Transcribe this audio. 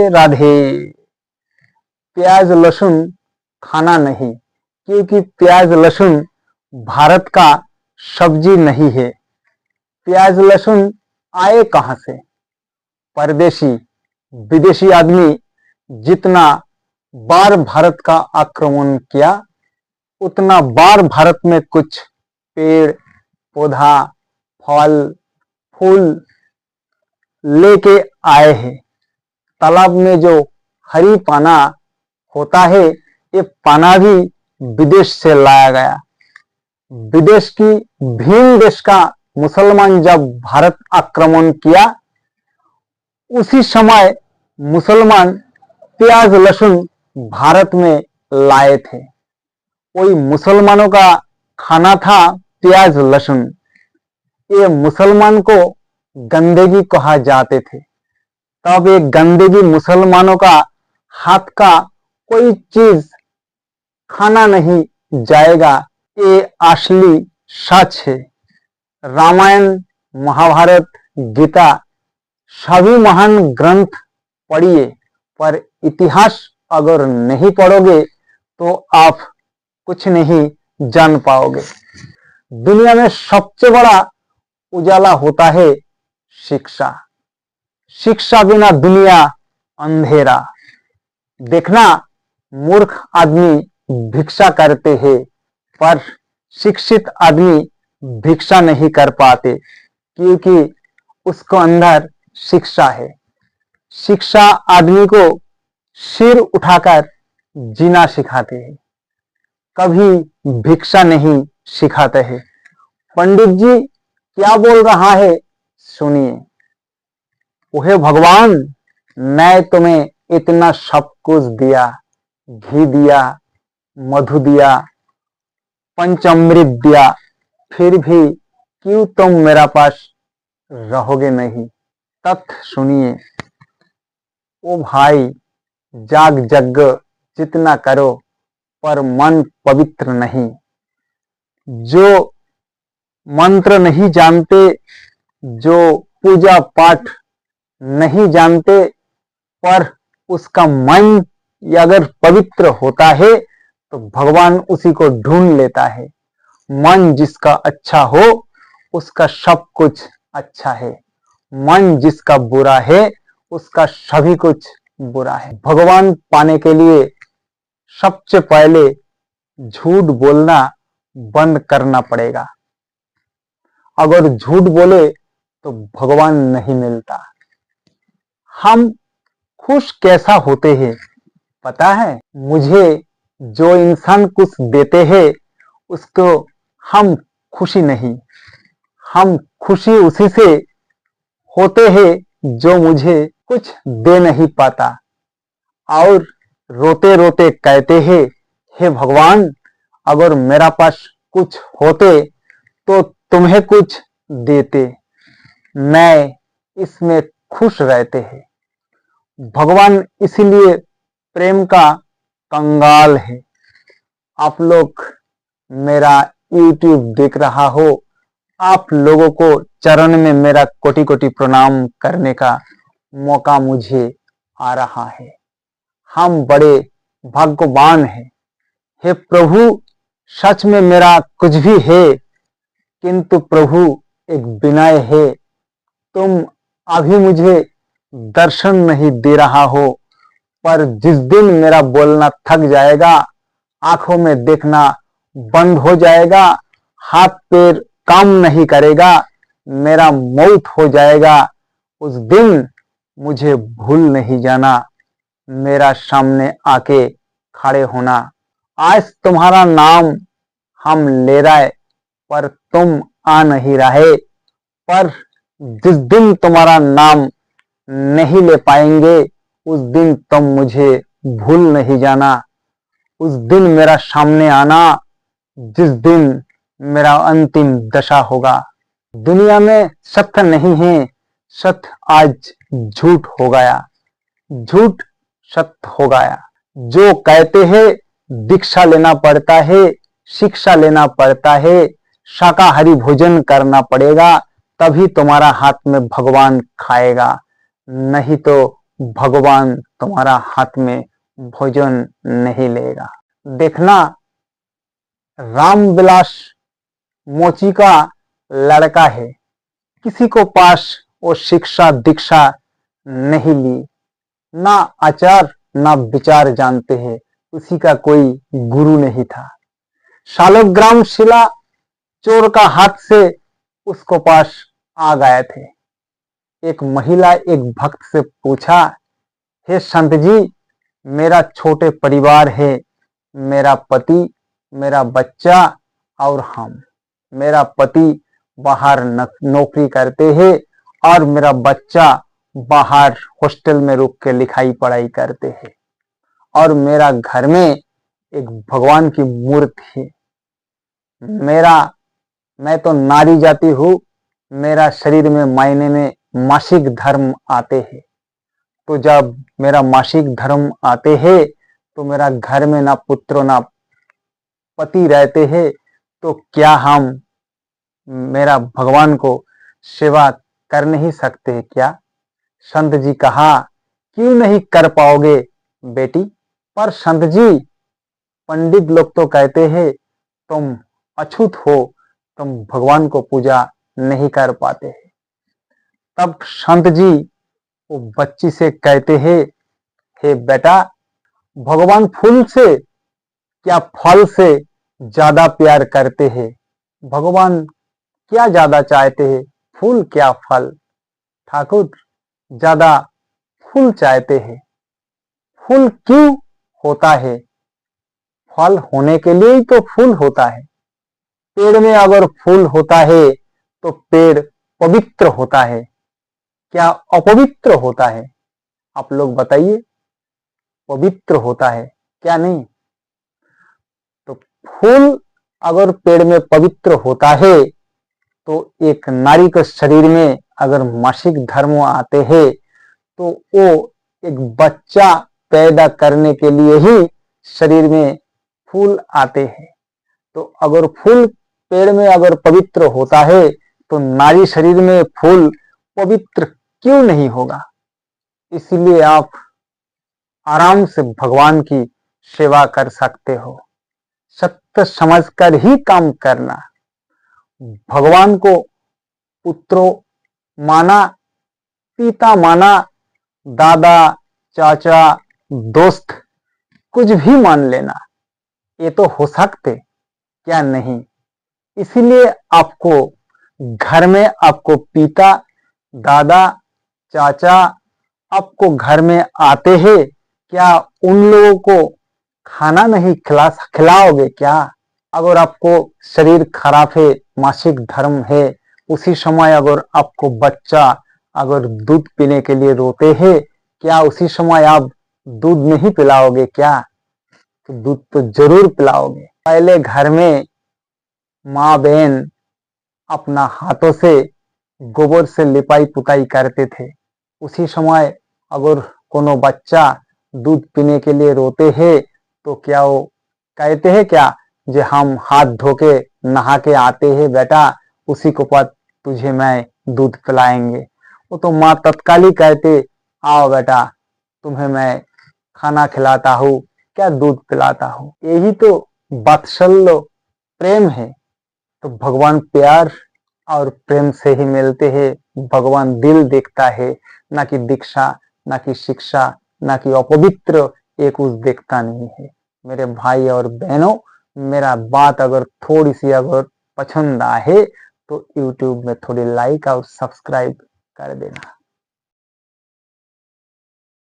राधे। प्याज लहसुन खाना नहीं, क्योंकि प्याज लहसुन भारत का सब्जी नहीं है। प्याज लहसुन आए कहां से? परदेशी विदेशी आदमी जितना बार भारत का आक्रमण किया, उतना बार भारत में कुछ पेड़ पौधा फल फूल लेके आए हैं। तालाब में जो हरी पाना होता है, ये पाना भी विदेश से लाया गया। विदेश की भीम देश का मुसलमान जब भारत आक्रमण किया, उसी समय मुसलमान प्याज लहसुन भारत में लाए थे। वही मुसलमानों का खाना था प्याज लहसुन। ये मुसलमान को गंदगी कहा जाते थे। तब ये गंदगी मुसलमानों का हाथ का कोई चीज खाना नहीं जाएगा, ये असली सच है। रामायण महाभारत गीता सभी महान ग्रंथ पढ़िए, पर इतिहास अगर नहीं पढ़ोगे तो आप कुछ नहीं जान पाओगे। दुनिया में सबसे बड़ा उजाला होता है शिक्षा। शिक्षा बिना दुनिया अंधेरा। देखना, मूर्ख आदमी भिक्षा करते हैं, पर शिक्षित आदमी भिक्षा नहीं कर पाते, क्योंकि उसको अंदर शिक्षा है। शिक्षा आदमी को सिर उठाकर जीना सिखाते हैं, कभी भिक्षा नहीं सिखाते हैं। पंडित जी क्या बोल रहा है, सुनिए। ओहे भगवान, मैं तुम्हें इतना सब कुछ दिया, घी दिया, मधु दिया, पंचामृत दिया, फिर भी क्यों तुम मेरा पास रहोगे नहीं? तथ्य सुनिए। ओ भाई, जाग जग जितना करो, पर मन पवित्र नहीं। जो मंत्र नहीं जानते, जो पूजा पाठ नहीं जानते, पर उसका मन अगर पवित्र होता है तो भगवान उसी को ढूंढ लेता है। मन जिसका अच्छा हो, उसका सब कुछ अच्छा है। मन जिसका बुरा है, उसका सभी कुछ बुरा है। भगवान पाने के लिए सबसे पहले झूठ बोलना बंद करना पड़ेगा। अगर झूठ बोले तो भगवान नहीं मिलता। हम खुश कैसा होते हैं पता है? मुझे जो इंसान कुछ देते हैं, उसको हम खुशी नहीं, हम खुशी उसी से होते हैं जो मुझे कुछ दे नहीं पाता, और रोते रोते कहते हैं, हे भगवान, अगर मेरा पास कुछ होते तो तुम्हें कुछ देते, मैं इसमें खुश रहते हैं। भगवान इसीलिए प्रेम का कंगाल है। आप लोग मेरा YouTube देख रहा हो, आप लोगों को चरण में मेरा कोटि कोटि प्रणाम करने का मौका मुझे आ रहा है। हम बड़े भाग्यवान हैं। हे प्रभु, सच में मेरा कुछ भी है, किंतु प्रभु एक विनय है। तुम अभी मुझे दर्शन नहीं दे रहा हो, पर जिस दिन मेरा बोलना थक जाएगा, आंखों में देखना बंद हो जाएगा, हाथ पैर काम नहीं करेगा, मेरा मौत हो जाएगा, उस दिन मुझे भूल नहीं जाना, मेरा सामने आके खड़े होना। आज तुम्हारा नाम हम ले रहे, पर तुम आ नहीं रहे। पर जिस दिन तुम्हारा नाम नहीं ले पाएंगे, उस दिन तुम मुझे भूल नहीं जाना। उस दिन मेरा सामने आना, जिस दिन मेरा अंतिम दशा होगा। दुनिया में सत्य नहीं है, सत्य आज झूठ हो गया, झूठ सत्य हो गया। जो कहते हैं दीक्षा लेना पड़ता है, शिक्षा लेना पड़ता है, शाकाहारी भोजन करना पड़ेगा, तभी तुम्हारा हाथ में भगवान खाएगा, नहीं तो भगवान तुम्हारा हाथ में भोजन नहीं लेगा। देखना, रामविलास मोची का लड़का है, किसी को पास वो शिक्षा दीक्षा नहीं ली, ना आचार ना विचार जानते हैं, उसी का कोई गुरु नहीं था। शालग्राम शिला चोर का हाथ से उसको पास आ गए थे। एक महिला एक भक्त से पूछा, हे संत जी, मेरा छोटे परिवार है, मेरा पति, मेरा बच्चा और हम। मेरा पति बाहर नौकरी करते हैं और मेरा बच्चा बाहर हॉस्टल में रुक के लिखाई पढ़ाई करते हैं, और मेरा घर में एक भगवान की मूर्ति है। मैं तो नारी जाति हूँ, मेरा शरीर में महीने में मासिक धर्म आते हैं। तो जब मेरा मासिक धर्म आते हैं तो मेरा घर में ना पुत्र ना पति रहते हैं, तो क्या हम मेरा भगवान को सेवा कर नहीं सकते क्या? संत जी कहा, क्यों नहीं कर पाओगे बेटी? पर संत जी, पंडित लोग तो कहते हैं तुम अछूत हो, तुम भगवान को पूजा नहीं कर पाते। तब संत जी वो बच्ची से कहते हैं, हे बेटा, भगवान फूल से क्या फल से ज्यादा प्यार करते हैं? भगवान क्या ज्यादा चाहते हैं, फूल क्या फल? ठाकुर ज्यादा फूल चाहते हैं। फूल क्यों होता है? फल होने के लिए ही तो फूल होता है। पेड़ में अगर फूल होता है तो पेड़ पवित्र होता है, क्या अपवित्र होता है? आप लोग बताइए, पवित्र होता है क्या नहीं? तो फूल अगर पेड़ में पवित्र होता है तो एक नारी के शरीर में अगर मासिक धर्म आते हैं तो वो एक बच्चा पैदा करने के लिए ही शरीर में फूल आते हैं। तो अगर फूल पेड़ में अगर पवित्र होता है तो नारी शरीर में फूल पवित्र क्यों नहीं होगा? इसलिए आप आराम से भगवान की सेवा कर सकते हो। सत्य समझकर ही काम करना। भगवान को पुत्रों माना, पिता माना, दादा चाचा दोस्त कुछ भी मान लेना, ये तो हो सकते क्या नहीं? इसीलिए आपको घर में आपको पिता दादा चाचा आपको घर में आते हैं, क्या उन लोगों को खाना नहीं खिलाओगे क्या? अगर आपको शरीर खराब है, मासिक धर्म है, उसी समय अगर आपको बच्चा अगर दूध पीने के लिए रोते हैं, क्या उसी समय आप दूध नहीं पिलाओगे क्या? तो दूध तो जरूर पिलाओगे। पहले घर में माँ बहन अपना हाथों से गोबर से लिपाई पुताई करते थे। उसी समय अगर कोनो बच्चा दूध पीने के लिए रोते हैं तो क्या वो कहते हैं क्या जे हम हाथ धो के नहा के आते हैं बेटा, उसी को बाद तुझे मैं दूध पिलाएंगे? वो तो माँ तत्काल ही कहते, आओ बेटा, तुम्हें मैं खाना खिलाता हूँ, क्या दूध पिलाता हूँ। यही तो वात्सल्य प्रेम है। तो भगवान प्यार और प्रेम से ही मिलते हैं। भगवान दिल देखता है, ना कि दीक्षा, ना कि शिक्षा, ना कि अपवित्र एक उस देखता नहीं है। मेरे भाई और बहनों, मेरा बात अगर थोड़ी सी अगर पसंद आए तो YouTube में थोड़ी लाइक और सब्सक्राइब कर देना।